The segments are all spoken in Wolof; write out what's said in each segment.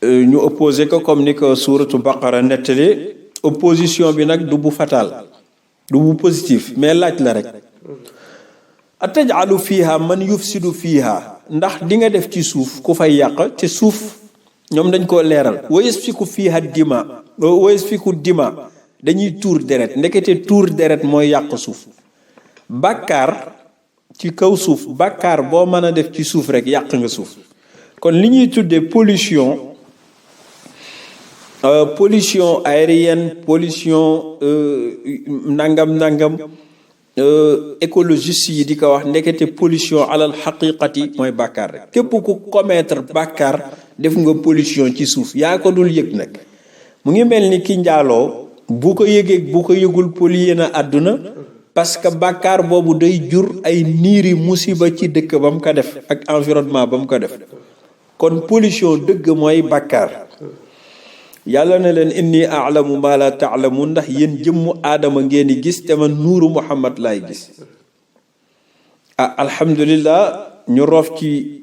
ñu opposé ko comme ni ko suuratu baqara nettali opposition bi nag du bu fatal du bu positif mais laaj la rek atajalu fiiha man yufsidu fiiha ndax di nga def ci suuf ku fay yàq te suuf ñoom dañ koo leeral wa yasfiku fiiha dima wa yasfiku dima dañuy tuur deret ndekete tuur deret mooy yàq suuf bàkkaar ci kaw suuf bàkkaar boo mën a def ci suuf rek yàq nga suuf kon li ñuy tuddee pollution aérienne pollution nangam écologiste yi di ko wax ndekete pollution alal xaqiqati mooy bàkkaar rek képp ku commettre bàkkaar def nga pollution ci suuf yaa ko dul yëg nag mu ngi mel ni ki njaaloo bu ko yëgee bu ko yëgul pollué na àdduna parce que bàkkaar boobu day jur ay niiri musiba ci dëkk ba mu ko def ak environnement ba mu ko def kon pollution dëgg mooy bàkkaar yàlla na leen inni aalamu ma la taalamu ndax yéen jëmmu aadama ngeen di gis te man nuuru muhammad laay gis alhamdulillah ñu roof ci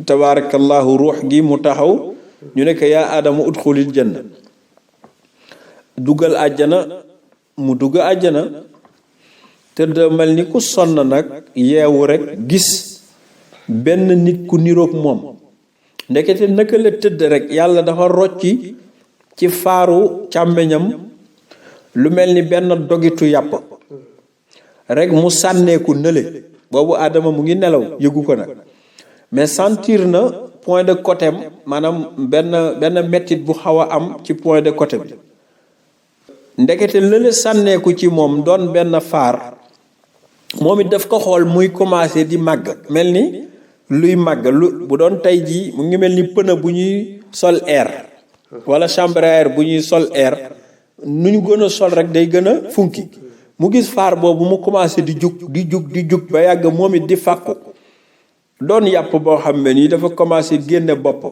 tabaarakallahu ruux gi mu taxaw ñu ne ko yaa aadama udxulil janna dugal àjjana mu dugg àjjana tëdd mel ni ku sonn nag yeewu rek gis benn nit ku niroog moom ndekete naka la tëdd rek yàlla dafa rocci ci faaru càmmeñam lu mel ni benn dogitu yàpp rek mu sànneeku nële boobu aadama mu ngi nelaw yëgu ko nag mais sentir na point de côté maanaam benn mettit bu xaw a am ci point de côté bi ndekete lële sànneeku ci moom doon benn faar moom it daf ko xool muy commencé di màgg mel ni luy màgg lu bu doon tey jii mu ngi mel ni pneu bu ñuy sol air wala chambre à air bu ñuy sol air nu ñu gën a sol rek day gën a funki mu gis faar boobu mu commencé di jug ba yàgg moom it di fàkku doon yàpp boo xam ne nii dafa commencé génne bopp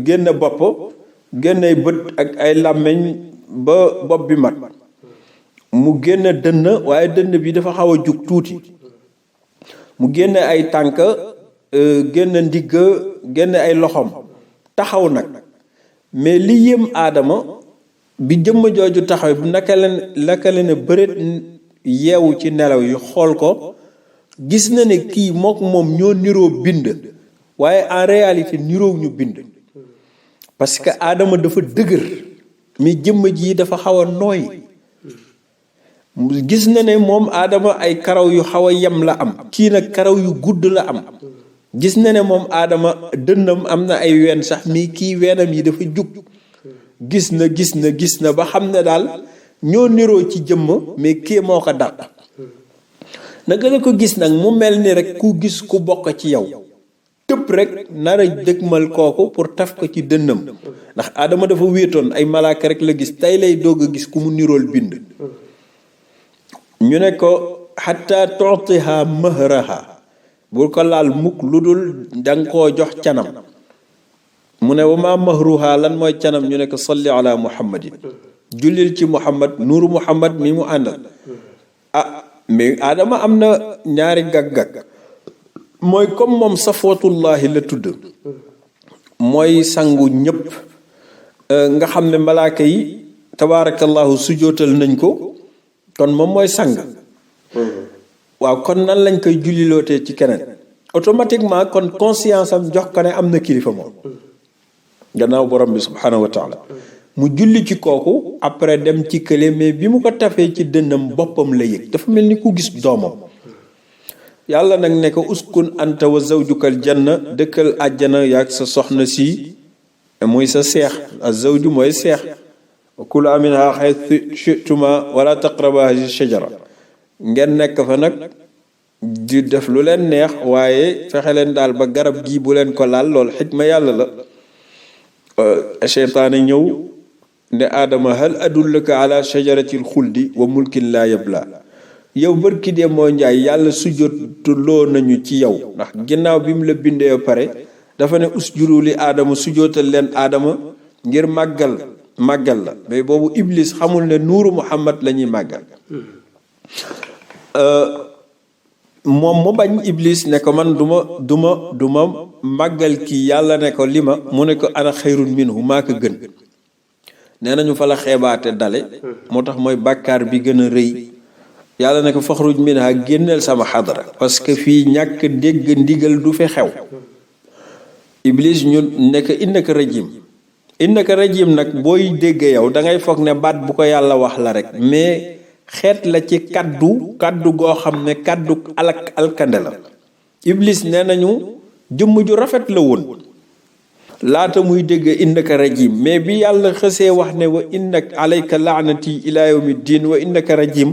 génne bopp génne ay bët ak ay làmmiñ ba bopp bi mat mu génne dënn waaye dënn bi dafa xaw a jug tuuti mu génne ay tànk génne ndigg génne ay loxom taxaw nag mais li yéem aadama bi jëmm jooju taxaw bi naka leen bëreet yeewu ci nelaw yi xool ko gis na ne kii mook moom ñoo niroo bind waaye en réalité niroo ñu bind parce que aadama dafa dëgër mais jëmm ji dafa xaw a nooy gis na ne moom aadama ay karaw yu xaw a yem la am kii nag karaw yu gudd la am gis na ne moom aadama dënnam am na ay ween sax mais kii weenam yi dafa jug gis na ba xam ne daal ñoo niroo ci jëmm mais kii moo ko dàq naka la ko gis nag mu mel ni rek ku gis ku bokk ci yow tëpp rek nar a dëgmal kooku pour taf ko ci dënnam ndax aadama dafa wéetoon ay malaaka rek la gis tey lay doog a gis ku mu nirool bind ñu ne ko xatta tuutiha mahraha bul ko laal mukk lu dul danga koo jox canam mu ne wa ma mahruha lan mooy canam ñu ne ko salli ala muhammadin jullil ci muhammad nuuru muhammad mi mu àndal mais aadama am na ñaari gag-gag mooy comme moom safwatullahi la tudd mooy sangu ñëpp nga xam ne malaaka yi tabaarakallahu sujootal nañ ko kon moom mooy sang waaw kon nan lañ koy jullilootee ci keneen automatiquement kon conscience am jox ko ne am na kilifa moom gannaaw borom bi subhanahu wa taala mu julli ci kooku après dem ci kële mais bi mu ko tafee ci dënnam boppam la yëg dafa mel ni ku gis doomam yàlla nag ne ko uskun anta wa zawjukal janna dëkkal àjjana yaag sa soxna si muy sa seex az zawju mooy seex wa kula minha haythu shi'tuma wala taqraba hadhihi shajara ngeen nekk fa nag di def lu leen neex waaye fexe leen daal ba garab gii bu leen ko laal lool xikma yàlla la seytaane ñëw ne aadama hal adullaka ala shajaratil xuldi wa mulkin laa yabla yow bërki dee moo njaay yàlla sujjóotloo nañu ci yow ndax ginnaaw bi mu la bindee pare dafa ne usjudu li aadama sujjóotal leen aadama ngir màggal la mais boobu iblis xamul ne nuuru muhammad la ñuy màggal moom mu bañ Iblis ne ko man du ma màggal kii yàlla ne ko li ma mu ne ko ana xayrun minhu maa ko gën. nee nañu fa la xeebaate dale moo tax mooy bàkkaar bi gën a rëy yàlla ne ko faxruj minha génneel sama xadara parce que fii ñàkk dégg ndigal du fi xew. Iblis ñu nekk innaka rajim nag booy dégg yow da ngay foog ne baat bu ko yàlla wax la rek mais xeet la ci kaddu goo xam ne kaddu alkande la. Iblis nee nañu jëmm ju rafet la woon laata muy dégg innaka rajim mais bi yàlla xësee wax ne wa innaka alayka laanati ila yawmi diin wa innaka rajim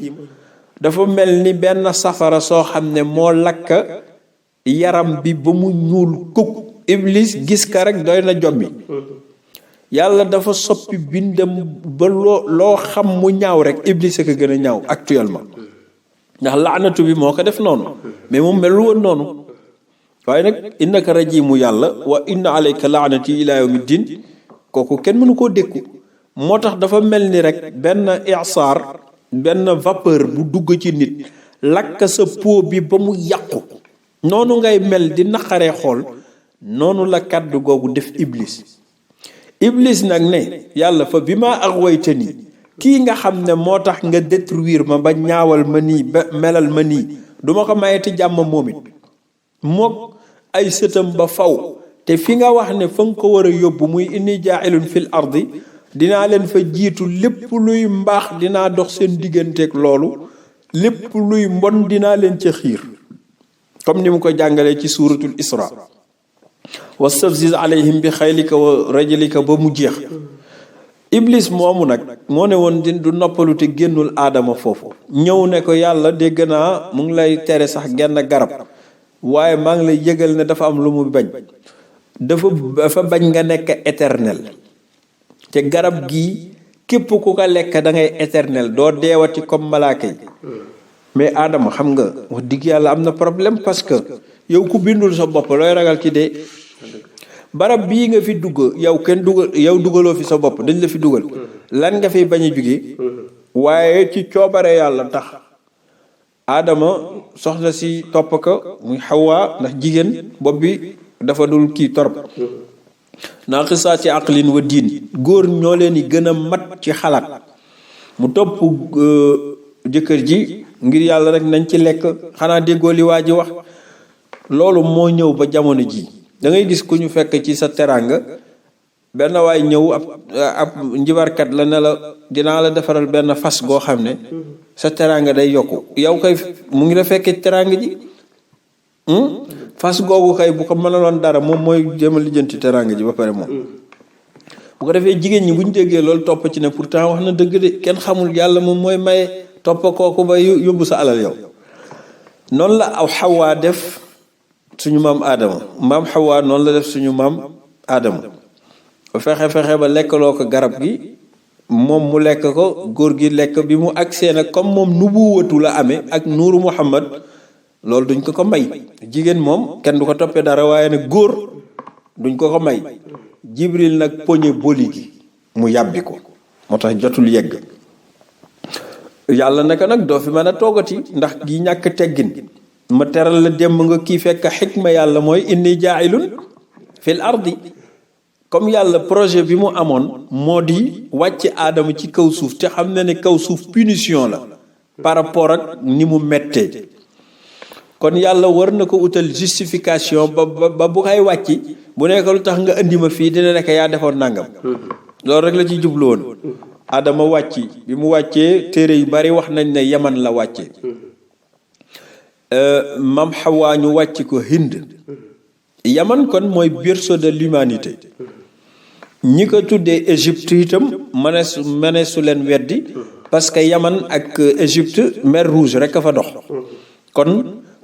dafa mel ni benn safara soo xam ne moo lakk yaram bi ba mu ñuul kuk. Iblis gis ka rek doy na jommi yàlla dafa soppi bindam ba loo xam mu ñaaw rek Iblis a ko gën a ñaaw actuellement ndax laanatu bi moo ko def noonu mais moom melu woon noonu waaye nag innaka rajimu yàlla wa inna alayka laanati ila yawmi din kooku kenn mënu koo dékku moo tax dafa mel ni rek benn isaar benn vapeur bu dugg ci nit lakk sa peau bi ba mu yàqu noonu ngay mel di naqaree xool noonu la kàddu googu def Iblis nag ne yàlla fa bi ma aghwaytani kii nga xam ne moo tax nga détruire ma ba ñaawal ma nii ba melal ma nii duma ko mayeti jàmm moom it mook ay sëtam ba faw te fi nga wax ne fa nga ko war a yóbbu muy inni jaa'ilun fil ardi dinaa leen fa jiitu lépp luy mbaax dinaa dox seen digganteeg loolu lépp luy mbon dinaa leen ca xiir comme ni mu ko jàngalee ci suuratul Isra wastafziz alayhim bi xaylika wa rajlika ba mu jeex. Iblis moomu nag moo ne woon du noppalu te génnul aadama foofu ñëw ne ko yàlla dégg naa mu ngi lay tere sax genn garab waaye maa ngi lay yëgal ne dafa am lu mu bañ dafa bañ nga nekk éternel te garab gi képp ku ko lekk da ngay éternel doo deewati comme malaaka yi mais aadama xam nga wax digg yàlla am na problème parce que yow ku bindul sa bopp looy ragal ci dee barab bii nga fi dugg yow dugaloo fi sa bopp dañ la fi dugal lan nga fi bañ a jóge waaye ci coobare yàlla tax aadama soxna si topp ko muy xawaa ndax jigéen bopp bi dafa dul kii torop naaqisaa ci aqlin wa diin góor ñoo leen di gën a mat ci xalaat mu topp jëkkër ji ngir yàlla rek nañ ci lekk xanaa déggoo li waa ji wax loolu moo ñëw ba jamono ji da ngay gis ku ñu fekk ci sa teraanga benn waay ñëw ab njibarkat la ne la dinaa la defaral benn fas goo xam ne sa teraanga day yokku yow kay mu ngi la fekkee teraanga ji fas googu kay bu ko mënaloon dara moom mooy jéem a lijjanti teraanga ji ba pare moom bu ko defee jigéen ñi bu ñu déggee loolu topp ci ne pourtant wax na dëgg de kenn xamul yàlla moom mooy maye topp kooku ba yóbbu sa alal yow noonu la aw xawaa def suñu maam Adama xawaa noonu la def suñu maam Adama ba fexe ba lekkaloo ko garab gi moom mu lekk ko góor gi lekk bi mu agsee nag comme moom nubuwatu la amee ak nuuru Muhammad loolu duñ ko may jigéen moom kenn du ko toppee dara waaye nag góor duñ ko may Jibril nag poñe boli gi mu yàbbi ko moo tax jotul yegg yàlla naka nag doo fi mën a toogati ndax gi ñàkk teggin ma teral la démb nga kii fekk xikma yàlla mooy inni jaa'ilun fil ardi comme yàlla projet bi mu amoon moo di wàcc aadama ci kaw suuf te xam na ne kaw suuf punition la par rapport ak ni mu mettee kon yàlla war na ko utal justification ba bu koy wàcc bu nekk lu tax nga indi ma fii dina nekk yaa defoon nangam loolu rek la ci jublu woon Adama wàcc bi mu wàccee téere yu bari wax nañ ne Yaman la wàccee mam Xawaa ñu wàcc ko Hind Yaman kon mooy berceau de l'humanité ñi ko tuddee Égypte itam mëne su leen weddi parce que Yaman ak Égypte mer Rouge rek a fa dox kon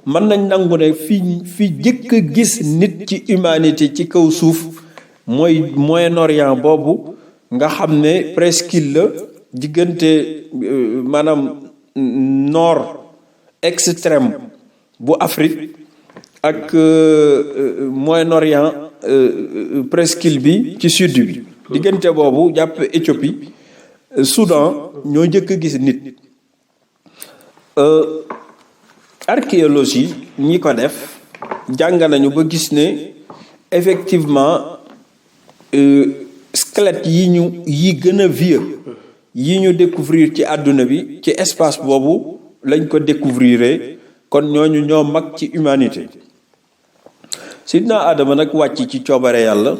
mën nañ nangu ne fi jëkk a gis nit ci humanité ci kaw suuf mooy Moyen-Orient boobu nga xam ne presqu'île la diggante maanaam nord extrême bu Afrique ak Moyen-Orient presqu'île bi ci sud bi diggante boobu jàpp Éthiopie Soudan ñoo njëkk a gis nit archéologie ñi ko def jàng nañu ba gis ne effectivement squelette yi gën a vieux yi ñu découvrir ci àdduna bi ci espace boobu lañ ko découvrir kon ñooñu ñoo mag ci humanité. sidna Adama nag wàcc ci coobare yàlla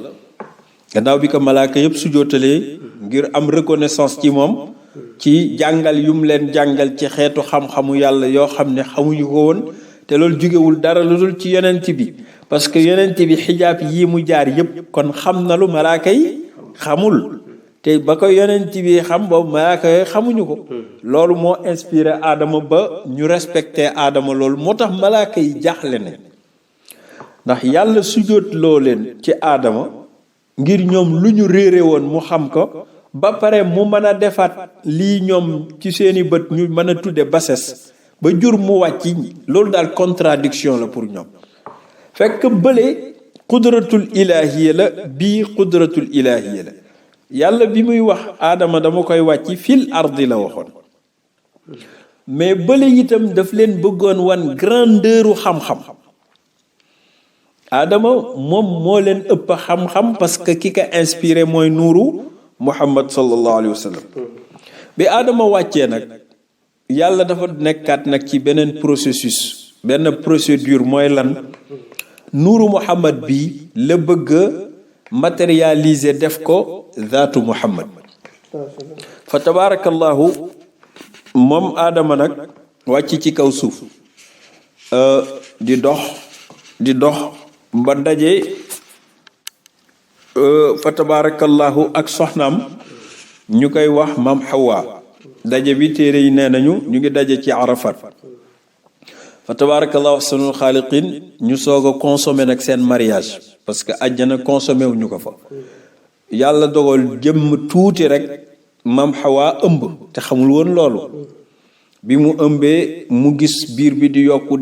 gannaaw bi ko malaaka yëpp sujootalee ngir am reconnaissance ci moom ci jàngal yum leen jàngal ci xeetu xam-xamu yàlla yoo xam ne xamuñu ko woon te loolu jógewul dara lu dul ci yonent bi parce que yonent bi xijaab yii mu jaar yëpp kon xam na lu malaaka yi xamul te ba ko yonent bi xam boobu malaaka yi xamuñu ko loolu moo inspiré Adama ba ñu respecté Adama loolu moo tax malaaka yi jaaxle ne ndax yàlla sujoot loo leen ci Adama ngir ñoom lu ñu réere woon mu xam ko ba pare mu mën a defaat lii ñoom ci seeni bët ñu mën a tudde bassesse ba jur mu wàcc loolu daal contradiction la pour ñoom fekk bële qudratul ilahiya la bii qudratul ilahiya la yàlla bi muy wax Adama dama koy wàcc fil ardi la waxoon mais bële itam daf leen bëggoon wan grandeuru xam-xam Adama moom moo leen ëpp xam-xam parce que ki ko inspiré mooy nuuru Muhammad sallallahu alayhi wa sallam bi Adama wàccee nag yàlla dafa nekkaat nag ci beneen processus benn procédure mooy lan nuuru Muhammad bi la bëgg matérialiser def ko zaatu Muhammad fa tabaarakallahu moom Adama nag wàcc ci kaw suuf di dox ba daje fa tabaarakallahu ak soxnaam ñu koy wax maam Hawa daje bi téere yi nee nañu ñu ngi daje ci Arafat fa tabaarakallahu ahsanul xaaliqin ñu soog a consommer nag seen mariage parce que àjjana consommé wuñu ko fa yàlla dogal jëmm tuuti rek maam Hawa ëmb te xamul woon loolu bi mu ëmbee mu gis biir bi di yokku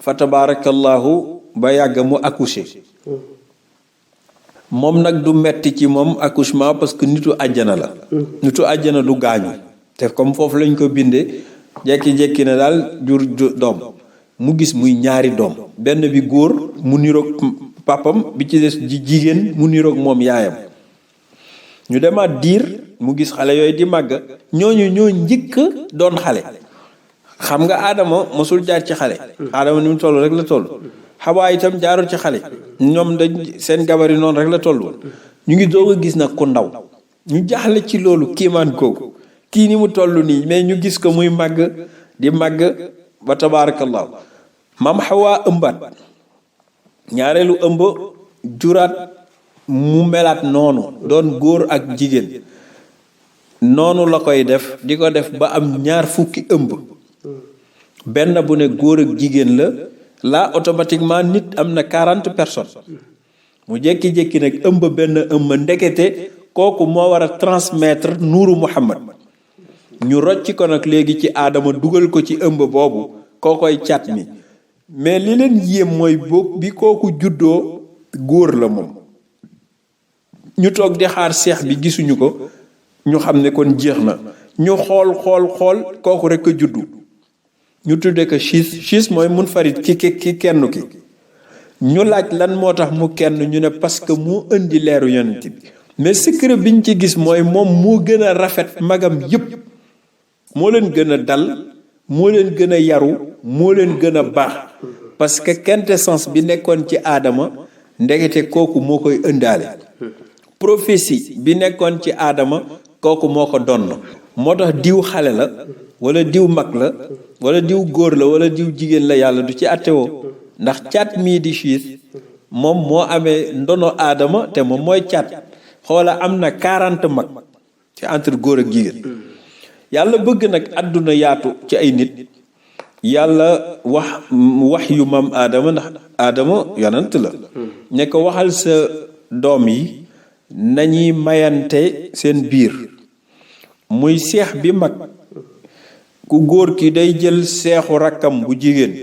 fa tabaarakallahu ba yàgg mu accouché moom nag du metti ci moom accouchement parce que nitu àjjana la nitu àjjana du gaañu te comme foofu lañ ko bindee jekki-jekki ne daal jur doom mu gis muy ñaari doom benn bi góor mu niroog papam bi ci des ji jigéen mu niroog moom yaayam ñu demaat diir mu gis xale yooyu di màgg ñooñu ñoo njëkk doon xale xam nga Adama mosul jaar ci xale Adama ni mu toll rek la toll Xawaa itam jaarul ci xale ñoom dañ seen gabari noonu rek la toll woon ñu ngi doog a gis nag ku ndaw ñu jaaxle ci loolu kiimaan kooku kii ni mu toll nii mais ñu gis ko muy màgg di màgg ba tabaarakallahu maam Xawaa ëmbaat ñaareelu ëmb juraat mu melaat noonu doon góor ak jigéen noonu la koy def di ko def ba am 20 ëmb benn bu ne góor ak jigéen la automatiquement nit am na 40 personnes mu jékki-jékki nag ëmb benn ëmb ndekete kooku moo war a transmettre nuuru Muhammad ñu rocci ko nag léegi ci Adama dugal ko ci ëmb boobu kookoy cat mi mais li leen yéem mooy boog bi kooku juddoo góor la moom ñu toog di xaar seex bi gisuñu ko ñu xam ne kon jeex na ñu xool kooku rek a juddu ñu tudde ko chiis mooy munfarid ki kenn ki ñu laaj lan moo tax mu kenn ñu ne parce que moo indi leeru yonent bi mais secret biñ ci gis mooy moom moo gën a rafet magam yépp moo leen gën a dal moo leen gën a yaru moo leen gën a baax parce que quintessence bi nekkoon ci Adama ndekete kooku moo koy ëndaale prophétie bi nekkoon ci Adama kooku moo ko donn moo tax diw xale la wala diw mag la wala diw góor la wala diw jigéen la yàlla du ci attewoo ndax caat mii di Chiis moom moo amee ndono Adama te moom mooy caat xoola am na 40 mag ci entre góor ak jigéen yàlla bëgg nag àdduna yaatu ci ay nit yàlla wax yu maam Adama ndax Adama yonent la ne ko waxal sa doom yi nañuy mayante seen biir muy seex bi mag ku góor ki day jël seexu rakkam bu jigéen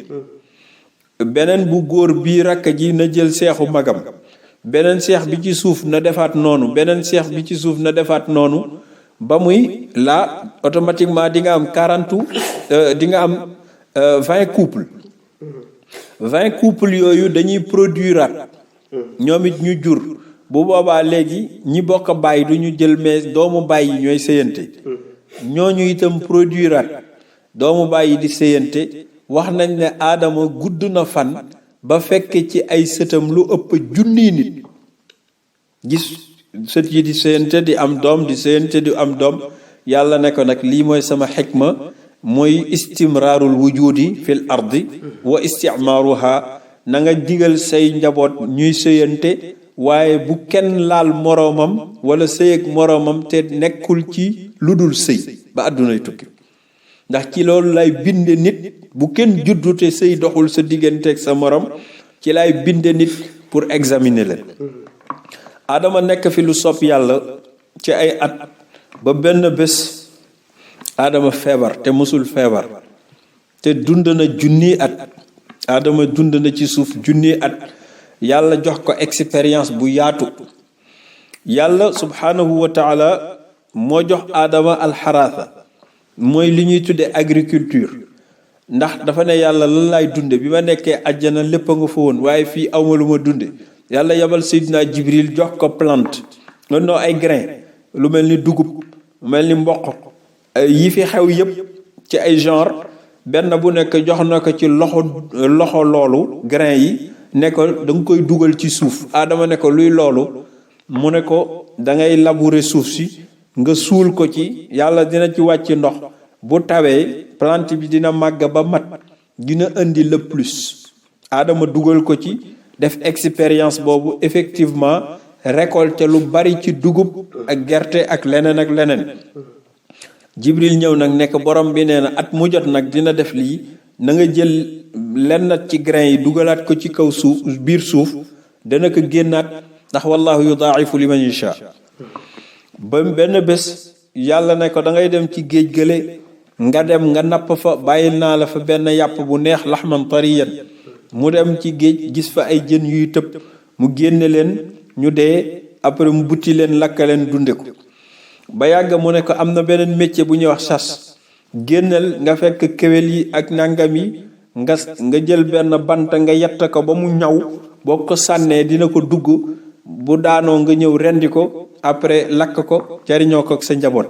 beneen bu góor bii rakk ji na jël seexu magam beneen seex bi ci suuf na defaat noonu beneen seex bi ci suuf na defaat noonu ba muy là automatiquement di nga am 40 di nga am 20 couples yooyu dañuy produiraat ñoom it ñu jur bu boobaa léegi ñi bokk bàyyi du ñu jël mais doomu bàyyi ñooy sëyante ñooñu itam produiraat doomu bàyyi di sëyante wax nañ ne aadama gudd na fan ba fekke ci ay sëtam lu ëpp junniy nit gis sët yi di sëyante di am doom di sëyante di am doom yàlla ne ko nag lii mooy sama xikma mooy istimraarul wujudi fil ardi wa istimaaruha na nga digal say njaboot ñuy sëyante waaye bu kenn laal moroomam wala sëy ak moroomam te nekkul ci lu dul sëy ba àddunay tukki ndax ci loolu lay binde nit bu kenn juddu te sëy doxul sa diggante ak sa morom ci lay binde nit pour examiner leen Adama nekk fi lu sopp yàlla ci ay at ba benn bés Adama feebar te mësul feebar te dund na junni at Adama dund na ci suuf junni at yàlla jox ko expérience bu yaatu yàlla subhanahu wa taala moo jox Adama alxaraasa mooy li ñuy tudde agriculture ndax dafa ne yàlla lan laay dunde bi ma nekkee àjjana lépp a nga fa woon waaye fii awma lu ma dunde yàlla yabal Seydina Jibril jox ko plante non ay grain lu mel ni dugub lu mel ni mboq yi fi xew yépp ci ay genre benn bu nekk jox na ko ci loxo loolu grain yi ne ko da nga koy dugal ci suuf Adama ne ko luy loolu mu ne ko da ngay labourer suuf si nga suul ko ci yàlla dina ci wàcc ndox bu tawee plante bi dina màgg ba mat dina indi le plus Adama dugal ko ci def expérience boobu effectivement récolter lu bari ci dugub ak gerte ak leneen Jibril ñëw nag nekk borom bi nee na at mu jot nag dina def lii na nga jël lenn ci grain yi dugalaat ko ci kaw suuf biir suuf dana ko génnaat ndax wallahu yudaa'ifu liman yasha ba benn bés yàlla ne ko da ngay dem ci géej gële nga dem nga napp fa bàyyil naa la fa benn yàpp bu neex laxman tariyan mu dem ci géej gis fa ay jën yuy tëb mu génne leen ñu dee après mu butti leen lakka leen dunde ko ba yàgg mu ne ko am na beneen métier bu ñuy wax chasse génnal nga fekk kéwél yi ak nàngam yi nga jël benn bant nga yett ko ba mu ñaw boo ko sànnee dina ko dugg bu daanoo nga ñëw rendi ko après lakk ko jariñoo ko ak sa njaboot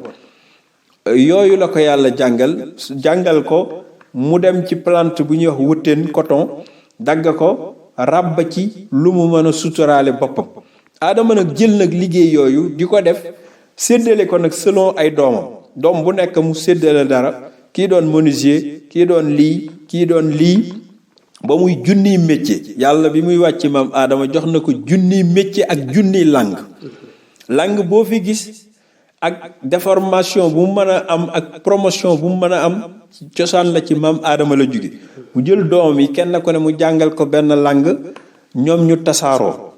yooyu la ko yàlla jàngal ko mu dem ci plante bu ñuy wax wëttéen coton dagg ko ràbb ci lu mu mën a suturaale boppam Adama nag jël nag liggéey yooyu di ko def séddale ko nag selon ay doom bu nekk mu séddale dara kii doon menuisier kii doon lii ba muy junniy métier yàlla bi muy wàcc maam Adama jox na ko junniy métier ak junniy langue boo fi gis ak déformation bu mu mën a am ak promotion bu mu mën a am cosaan la ci maam Adama la jóge mu jël doom yi kenn ku ne mu jàngal ko benn langue ñoom ñu tasaaroo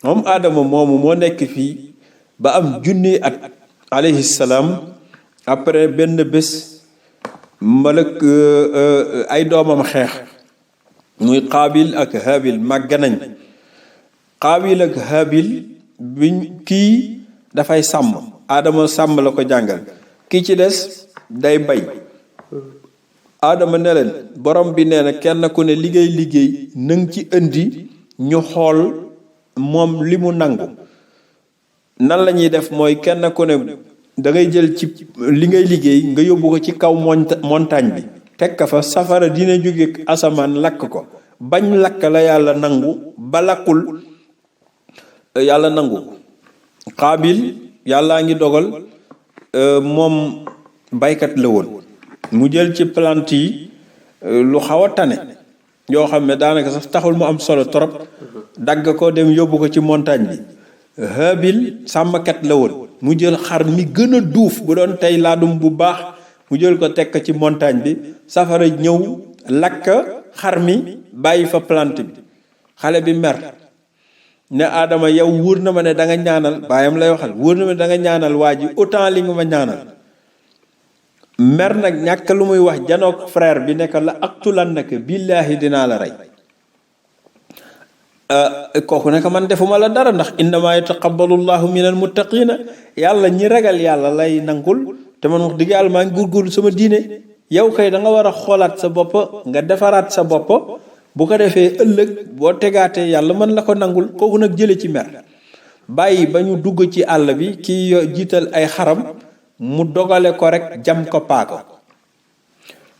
moom Adama moomu moo nekk fii ba am junni at alayhi salaam après benn bés malak ay doomam xeex muy Qaabil ak Haabil màgg nañ Qaabil ak Haabil biñ kii dafay sàmm Adama sàmm la ko jàngal kii ci des day bay Adama ne leen borom bi nee na kenn ku ne liggéey nang ci indi ñu xool moom li mu nangu nan la ñuy def mooy kenn ku ne da ngay jël ci li ngay liggéey nga yóbbu ko ci kaw montagne bi teg ka fa safara dina jóge asamaan lakk ko bañ lakk la yàlla nangu ba lakkul yàlla nangu Qaabil yàllaa ngi dogal moom baykat la woon mu jël ci plante yi lu xaw a tane yoo xam ne daanaka sax taxul mu am solo trop dagg ko dem yóbbu ko ci montagne bi Haabil sàmmkat la woon mu jël xar mi gën a duuf bu doon tey laadum bu baax mu jël ko teg ko ci montagne bi safara ñëw lakk xar mi bàyyi fa plante bi xale bi mer ne Adama yow wóor na ma ne da nga ñaanal baayam lay waxal wóor na ma ne da nga ñaanal waa ji autant li nga ma ñaanal mer nag ñàkk lu muy wax janook frère bi nekk la aqtulannaka billaahi dinaa la rey kooku nekk man defuma la dara ndax innamaa yataqabbalu llahu min almuttaqina yàlla ñi ragal yàlla lay nangul te man wax dëgg yàlla maa ngi góorgóorlu sama diine yow kay da nga war a xoolaat sa bopp nga defaraat sa bopp bu ko defee ëllëg boo tegaatee yàlla mën la ko nangul. kooku nag jële ci mer bàyyi ba ñu dugg ci àll bi kii jiital ay xaram mu dogale ko rek jam ko paaka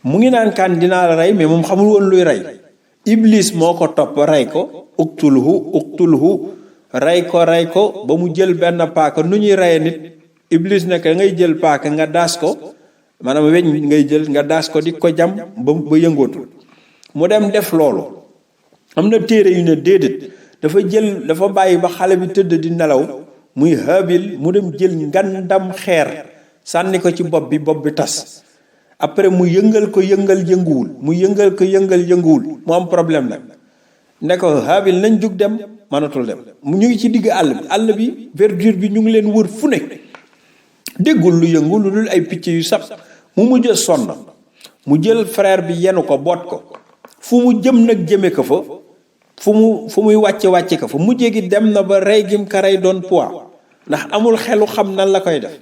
mu ngi naan kaan dinaa la rey mais moom xamul woon luy rey. Iblis moo ko topp rey ko uqtulhu rey ko ba mu jël benn paaka nu ñuy reye nit. Iblis nekk ngay jël paaka nga daas ko maanaam weñ ngay jël nga daas ko di ko jam ba yëngootul mu dem def loolu. am na téere yu ne déedéet dafa bàyyi ba xale bi tëdd di nelaw muy Haabil mu dem jël ngandam xeer sànni ko ci bopp bi tas. après mu yëngal ko yënguwul mu am problème nag ne ko Haabil nañ jug dem mënatul dem ñu ngi ci digg àll bi verdure bi ñu ngi leen wër fu ne déggul lu yëngu lu dul ay picc yu sab mu mujj sonn mu jël frère bi yenu ko boot ko fu mu jëm nag jëme ko fa fu muy wàcce ko fa mujjee gi dem na ba rey gim ka rey doon poids ndax amul xelu xam nan la koy def.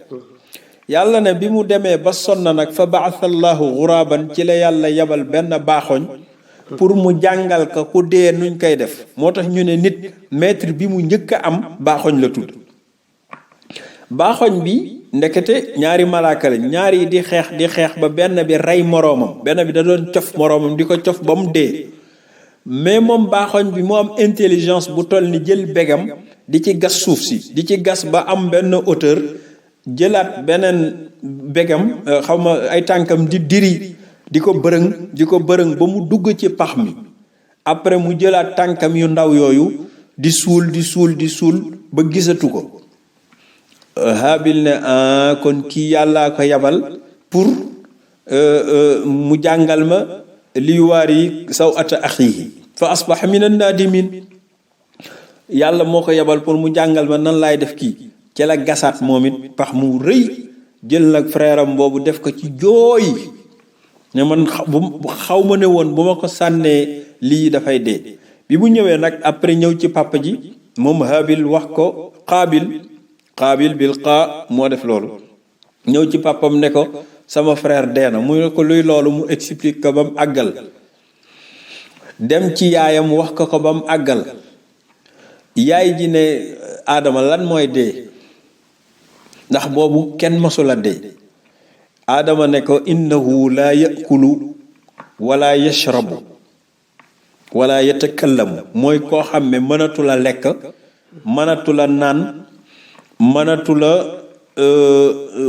yàlla ne bi mu demee ba sonn nag fa baatha allahu guraban ci la yàlla yabal benn baaxoñ pour mu jàngal ko ku dee nuñ koy def. moo tax ñu ne nit maître bi mu njëkk a am baaxoñ la tudd. baaxoñ bi ndekete ñaari malaaka la ñaar yi di xeex ba benn bi rey moroomam benn bi da doon cof moroomam di ko cof ba mu dee. mais moom baaxoñ bi mu am intelligence bu toll ni jël begam di ci gas suuf si di ci gas ba am benn hauteur jëlaat beneen begam ay tànkam di diri di ko bërëng ba mu dugg ci pax mi. après mu jëlaat tànkam yu ndaw yooyu di suul ba gisatu ko. Haabil ne kon kii yàllaa ko yabal pour mu jàngal ma liy waari saw ata axiihi fa asbaha min an-naadimin. yàlla moo ko yabal pour mu jàngal ma nan laay def kii ci la gasaat moom it pax mu rëy jël nag frère am boobu def ko ci jooy ne man xaw ma ne woon bu ma ko sànnee lii dafay dee. bi mu ñëwee nag après ñëw ci papa ji moom Haabil wax ko Qaabil bil qaa moo def loolu ñëw ci papam ne ko sama frère dee na mu ne ko luy loolu mu explique ko ba mu àggal dem ci yaayam wax ko ba mu àggal. yaay ji ne Adama lan mooy dee ndax boobu kenn masula dee. Adama ne ko innahu laa yakulu wala yashrabu wala yatakallamu mooy koo xam ne mënatula lekk mënatula naan mënatula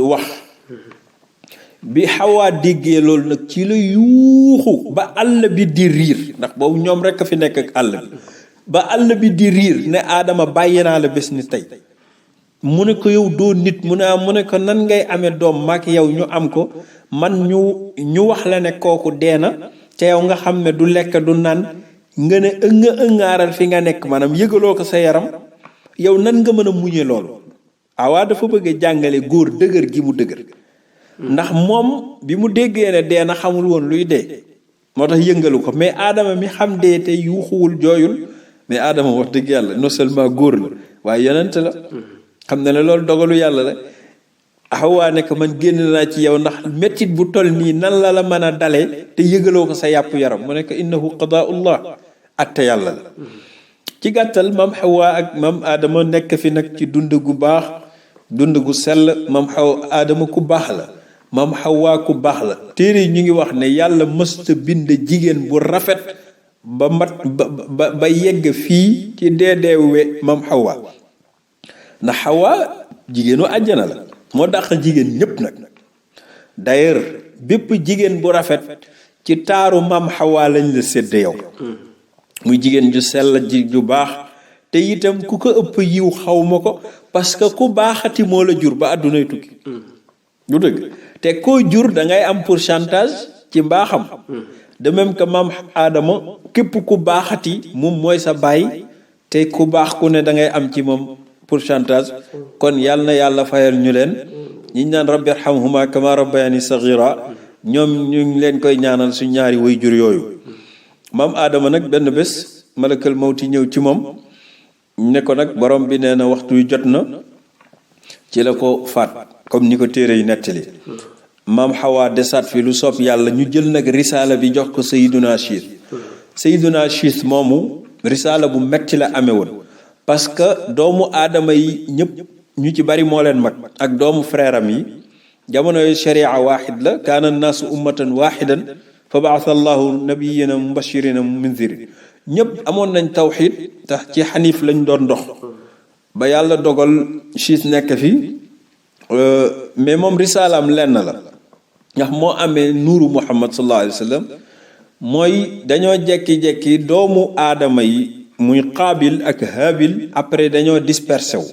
wax. bi Xawaa déggee loolu nag ci la yuuxu ba àll bi di riir ndax boobu ñoom rekk a fi nekk ak àll bi ba àll bi di riir ne Adama bàyyi naa la bés ni tey. mu ne ko yow doo nit mu ne ko nan ngay amee doom maak yow ñu am ko man ñu wax la ne kooku dee na te yow nga xam ne du lekk du naan nga ne ëngaaral fi nga nekk maanaam yëgaloo ko sa yaram yow nan nga mën a muñe loolu. Awaa dafa bëgg a jàngale góor dëgër gi mu dëgër ndax moom bi mu déggee ne dee na xamul woon luy dee moo tax yëngalu ko mais Adama mi xam dee te yuuxuwul jooyul mais Adama wax dëgg yàlla non seulement góor la waaye yonent la xam na ne loolu dogalu yàlla la. Xawaa ne ko man génn naa ci yow ndax mettit bu toll nii nan la mën a dalee te yëgaloo ko sa yàpp yaram mu ne ko innahu qadaa'ullah atte yàlla la. ci gàttal maam Xawaa ak maam Adama nekk fi nag ci dund gu baax dund gu sell. maam Adama ku baax la maam Xawaa ku baax la. téere yi ñu ngi wax ne yàlla mësta bind jigéen bu rafet ba yegg fii ci deedeewe maam Xawaa ndax Xawaa jigéenu àjjana la moo dàq jigéen ñépp nag. d'ailleurs bépp jigéen bu rafet ci taaru maam Xawaa lañ la sédd yow muy jigéen ju sell ju baax te itam ku ko ëpp yiw xaw ma ko parce que ku baaxati moo la jur ba àddunay tukki du dëgg te koo jur da ngay am pourcentage ci mbaaxam. de même que maam Adama képp ku baaxati moom mooy sa baay te ku baax ku ne da ngay am ci moom pourcentage. kon yàlla na yàlla fayal ñu leen ñi ñaan rabbi irhamhuma kama rabbayani saghira ñoom ñu ngi leen koy ñaanal suñ ñaari way jur yooyu. maam Adama nag benn bés malakal mawti ñëw ci moom ne ko nag borom bi nee na waxtu wi jot na ci la ko faat comme ni ko téere yi nettali. maam Xawa desaat fi lu soob yàlla ñu jël nag risaala bi jox ko Sayyiduna Chiis moomu risaala bu metti la amee woon parce que doomu aadama yi ñëpp ñu ci bari moo leen mag ak doomu frère am yi jamono yu sharia waaxid la kaana naasu ummatan waaxidan fa baasa allahu nabiyina mubashirina munzirin ñëpp amoon nañ tawxid tax ci xanif lañ doon dox ba yàlla dogal Chiis nekk fi mais moom risaalaam lenn la ndax moo amee nuuru Muhammad sallallahu alayhi wa sallam mooy dañoo jekki-jekki doomu aadama yi muy Qaabil ak Haabil après dañoo dispersé wu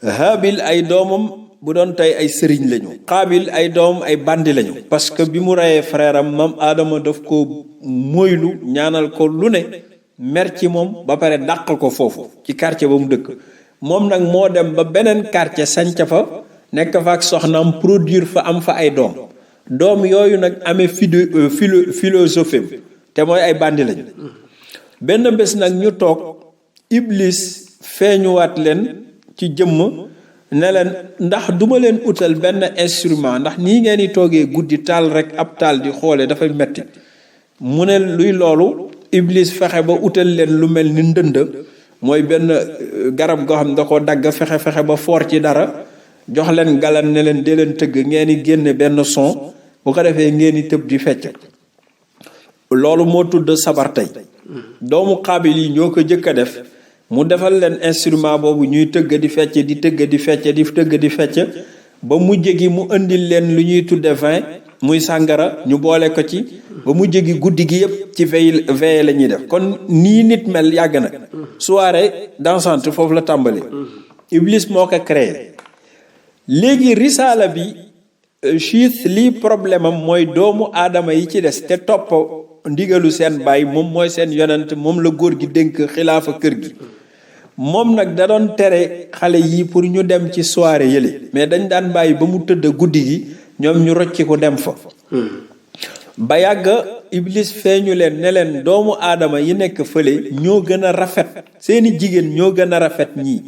Haabil ay doomam bu doon tey ay sëriñ lañu Qaabil ay doomam ay bandi lañu parce que bi mu reyee frère am maam aadama daf ko moylu ñaanal ko lu ne mer ci moom ba pare dàqal ko foofu ci quartier ba mu dëkk moom nag moo dem ba beneen quartier sanc fa nekk fa ak soxnaam produire fa am fa ay doom yooyu nag amee philosophie te mooy ay bandi lañu benn bés nag ñu toog Iblis feeñuwaat leen ci jëmm ne leen ndax duma leen utal benn instrument ndax nii ngeen di toogee guddi taal rek ab taal di xoole dafay metti mu ne luy loolu Iblis fexe ba utal leen lu mel ni ndënd mooy benn garab goo xam ne da ko dagg fexe ba foor ci dara jox leen galan ne leen dee leen tëgg ngeen di génne benn son bu ko defee ngeen di tëb di fecc loolu moo tudd sabar tey doomu Qaabil yi ñoo ko jëkk a def mu defal leen instrument boobu ñuy tëgg di fecc di tëgg di fecc di tëgg di fecc ba mujj gi mu indil leen lu ñuy tudde vin muy sàngara ñu boole ko ci ba mujj gi guddi gi yëpp ci veille la ñuy def kon nii nit mel yàgg na soirée dansante foofu la tàmbali Iblis moo ko créé léegi risaala bi Chiis lii problème am mooy doomu aadama yi ci des te topp ndigalu seen baay moom mooy seen yonent moom la góor gi dénk xilaafa kër gi moom nag da doon tere xale yi pour ñu dem ci soirée yële mais dañ daan bàyyi ba mu tëdd guddi gi ñoom ñu rocci ko dem fa ba yàgg Iblis feeñu leen ne leen doomu aadama yi nekk fële ñoo gën a rafet seeni jigéen ñoo gën a rafet ñii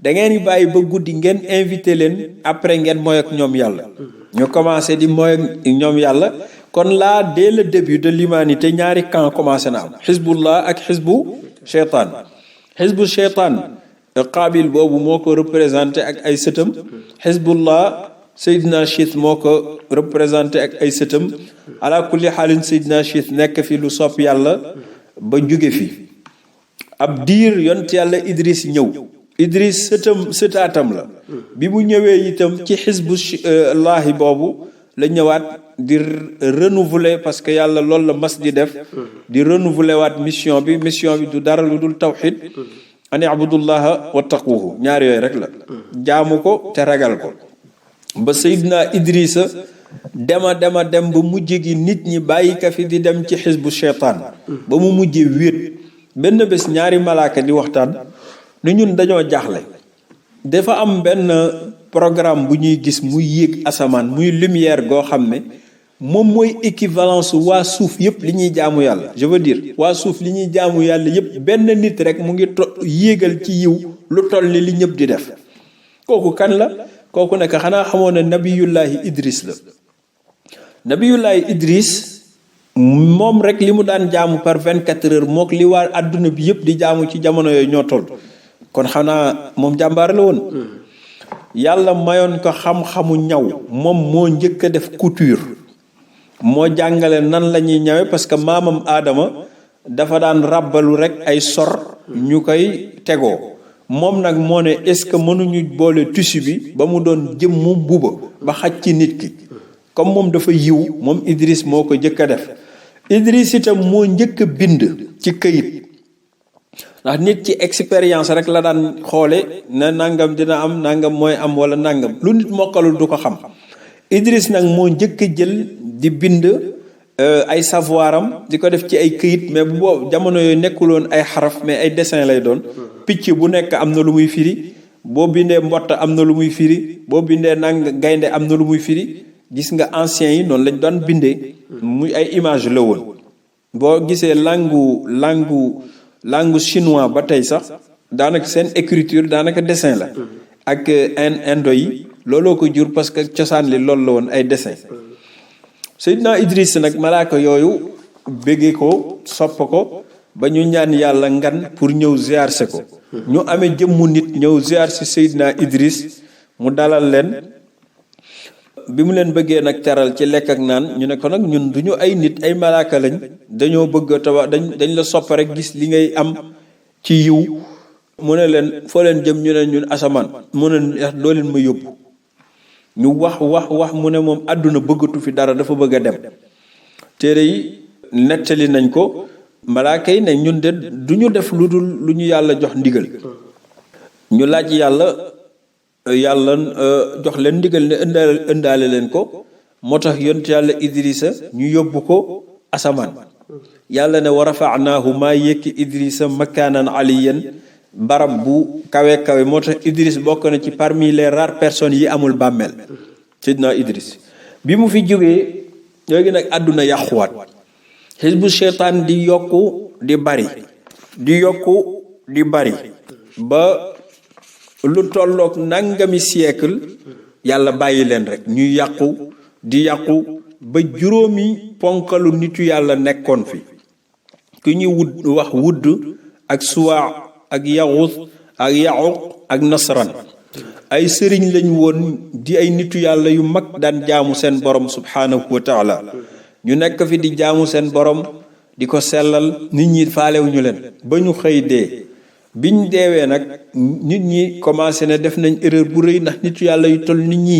da ngeen di bàyyi ba guddi ngeen invité leen après ngeen mooy ak ñoom yàlla ñu commencé di mooy ak ñoom yàlla kon là dès le début de l'humanité ñaari camp commencé na am xisbullah ak xisbu cheytaan Qaabil boobu moo ko représenté ak ay sëtam xisbullah Seydina Chiis moo ko représenté ak ay sëtam ala kulli xaalin Seydina Chiis nekk fi lu sopp yàlla ba jóge fi ab diir yont yàlla Idris ñëw Idris sëtaatam la bi mu ñëwee itam ci xisbu laahi boobu la ñëwaat di renouveler parce que yàlla loolu la mas di def di renouveler waat mission bi du dara lu dul tawxid ani abudullaha wa taqwuhu ñaar yooyu rek la jaamu ko te ragal ko ba Seydina Idrissa dem ba mujj gi nit ñi bàyyi ka fi di dem ci xisbu cheytaan ba mu mujjee wéet benn bés ñaari malaaka di waxtaan ni ñun dañoo jaaxle dafa am benn programme bu ñuy gis muy yéeg asamaan muy lumière goo xam ne moom mooy équivalence waa suuf yëpp li ñuy jaamu yàlla je veux dire waa suuf li ñuy jaamu yàlla yëpp benn nit rek mu ngi yéegal ci yiw lu toll ni li ñëpp di def kooku kan la kooku nekk xanaa xamoon ne nabiyullahi Idris la nabiyullahi Idris moom rek li mu daan jaamu par 24 heures mook li waa àdduna bi yëpp di jaamu ci jamono yooyu ñoo toll kon xanaa moom jàmbaar la woon yàlla mayoon ko xam-xamu ñaw moom moo njëkk a def couture moo jàngale nan la ñuy ñawe parce que maamam Aadama dafa daan ràbbalu rek ay sor ñu koy tegoo moom nag moo ne est-ce que mënuñu boole tissu bi ba mu doon jëmmu buuba ba xaj ci nit ki comme moom dafa yiw moom Idris moo ko njëkk a def Idris itam moo njëkk a bind ci këyit ndax nit ci expérience rek la daan xoole na nangam dina am nangam mooy am wala nangam lu nit mokkalul du ko xam Idris nag moo njëkk a jël di bind ay savoir am di ko def ci ay këyit mais bu boobu jamono yooyu nekkuloon ay xaraf mais ay dessin lay doon picc bu nekk am na lu muy firi boo bindee mbott am na lu muy firi boo bindee gaynde am na lu muy firi gis nga anciens yi noonu lañ doon bindee muy ay image la woon boo gisee langue chinois ba tey sax daanaka seen écriture daanaka dessin la ak indo yi looloo ko jur parce que cosaan li loolu la woon ay dessin. Seydina Idris nag malaaka yooyu bëggee ko sopp ko ba ñu ñaan yàlla ngan pour ñëw ziar se ko. ñu amee jëmmu nit ñëw ziar si Seydina Idris mu dalal leen. bi mu leen bëggee nag teral ci lekk ak naan ñu ne ko nag ñun du ñu ay nit ay malaaka lañ dañoo bëgg tawa dañ la sopp rek gis li ngay am ci yiw. mu ne leen foo leen jëm ñu ne ñun asamaan mu ne doo leen ma yóbbu. ñu wax mu ne moom àdduna bëggatu fi dara dafa bëgg a dem. téere yi nettali nañ ko malaaka yi ne ñun de du ñu def lu dul lu ñu yàlla jox ndigal. ñu laaj yàlla jox leen ndigal ne ëndaale leen ko moo tax yonent yàlla Idrissa ñu yóbbu ko asamaan. yàlla ne wa rafaanaahu maa yëkki Idrissa makaanan aliyan barab bu kawe moo tax Idriss bokk na ci parmi les rares personnes yi amul bàmmeel. Seydina Idriss bi mu fi jógee léegi nag àdduna yàquwaat. xisbu seytaan di yokku di bari ba lu tolloog nangami siècle yàlla bàyyi leen rek ñuy yàqu ba juróomi ponkalu nitu yàlla nekkoon fi ku ñuy wax wudd ak suwaa ak yaxus ak yaxuq ak nasran ay sëriñ lañ woon di ay nitu yàlla yu mag daan jaamu seen borom subhaanahu wa taala ñu nekk fi di jaamu seen borom di ko sellal nit ñi faalewuñu leen ba ñu xëy dee. biñ deewee nag nit ñi commencé ne def nañ erreur bu rëy ndax nitu yàlla yu toll nit ñi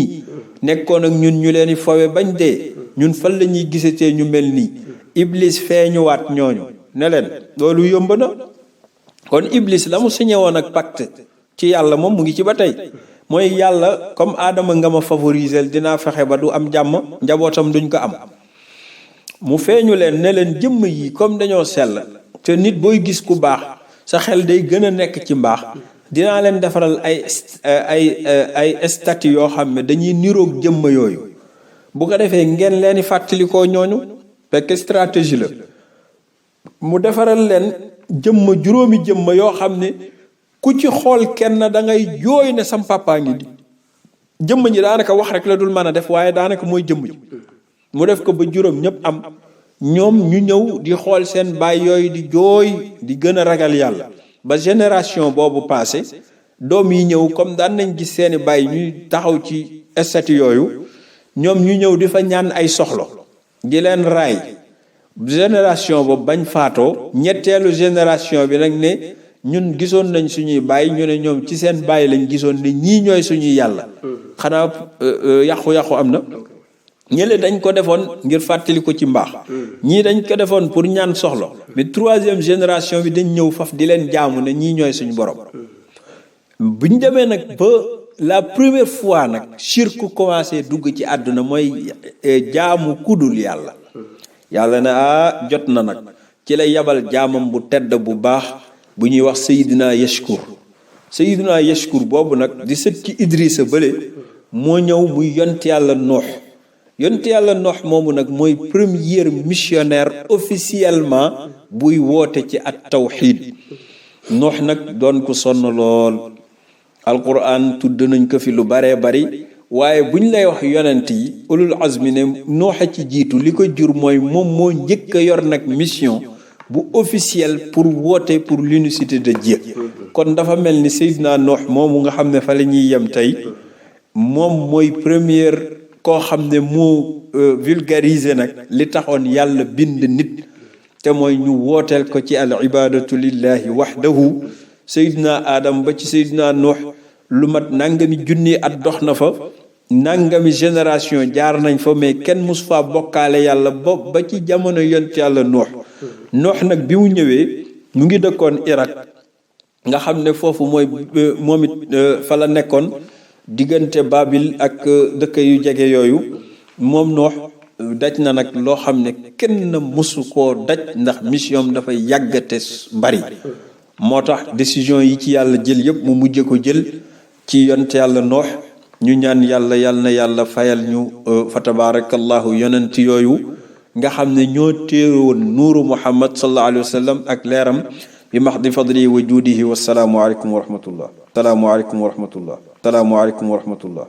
nekkoon ak ñun ñu leen di fowe bañ dee ñun fan la ñuy gisatee ñu mel nii. Iblis feeñuwaat ñooñu ne leen loolu yomb na kon Iblis la mu signé woon ak pacte ci yàlla moom mu ngi ci ba tey mooy yàlla comme aadama nga ma favoriser dinaa fexe ba du am jàmm njabootam duñ ko am. mu feeñu leen ne leen jëmm yi comme dañoo sell te nit booy gis ku baax sa xel day gën a nekk ci mbaax dinaa leen defaral ay statue yoo xam ne dañuy niroog jëmm yooyu bu ko defee ngeen leen di fàttalikoo ñooñu fekk stratégie la. mu defaral leen juróomi jëmm yoo xam ne ku ci xool kenn da ngay jooy ne sam papa ngi di jëmm ji daanaka wax rek la dul mën a def waaye daanaka mooy jëmm ji. mu def ko ba juróom ñëpp am ñoom ñu ñëw di xool seen baay yooyu di jooy di gën a ragal yàlla ba génération boobu passé doom yi ñëw comme daan nañ gis seeni baay ñuy taxaw ci statue yooyu ñoom ñu ñëw di fa ñaan ay soxlo di leen raay. génération boobu bañ faatoo ñetteelu génération bi nag ne ñun gisoon nañ suñuy baay ñu ne ñoom ci seen baay lañ gisoon ne ñii ñooy suñuy yàlla. xanaa yàqu-yàqu am na. ñële dañ ko defoon ngir fàttali ko ci mbaax ñii dañ ko defoon pour ñaan soxla mais troisième génération bi dañ ñëw faf di leen jaamu ne ñii ñooy suñu borom. buñ demee nag ba la première fois nag shirku commencé dugg ci àdduna mooy jaamu kudul yàlla. yàlla ne jot na nag ci la yabal jaamam bu tedd bu baax bu ñuy wax Seydina Yashkur boobu nag di sët ci Idrissa bële moo ñëw muy yont yàlla Nuux. yonent yàlla Nuux moomu nag mooy premier missionnaire officiellement buy woote ci at tawxiid. Nuux nag doon ko sonn lool alquran tudd nañ ko fi lu baree bari waaye buñ lay wax yonent yi ulul azmi ne Nuux ci jiitu li ko jur mooy moom moo njëkk a yor nag mission bu officiel pour woote pour l'unicité de Dieu. kon dafa mel ni Seydina Nuux moomu nga xam ne fa la ñuy yem tey moom mooy première koo xam ne moo vulgarisé nag li taxoon yàlla bind nit te mooy ñu wooteel ko ci al ibadatu lillahi wahdahu. Seydina Adam ba ci Seydina Nuux lu mat nangami junni at dox na fa nangami génération jaar nañ fa mais kenn mus faa bokkaale yàlla ba ci jamono yont yàlla Nuux nag bi mu ñëwee mu ngi dëkkoon Irak nga xam ne foofu mooy moom it fa la nekkoon diggante Babil ak dëkk yu jege yooyu. moom Nuux daj na nag loo xam ne kenn mësu koo daj ndax mission dafay yàggate bari moo tax décision yi ci yàlla jël yëpp mu mujje ko jël ci yonte yàlla Nuux. ñu ñaan yàlla na yàlla fayal ñu fa tabarakallahu yonent yooyu nga xam ne ñoo téewoon nuuru Muhammad sallallahu alayhi wa sallam ak leeram bi mahdi fadlihi wa juudihi. Wassalaamu aleykum wa rahmatullah. Salaamu aleykum wa rahmatullah. Salaamu aleykum wa rahmatullah.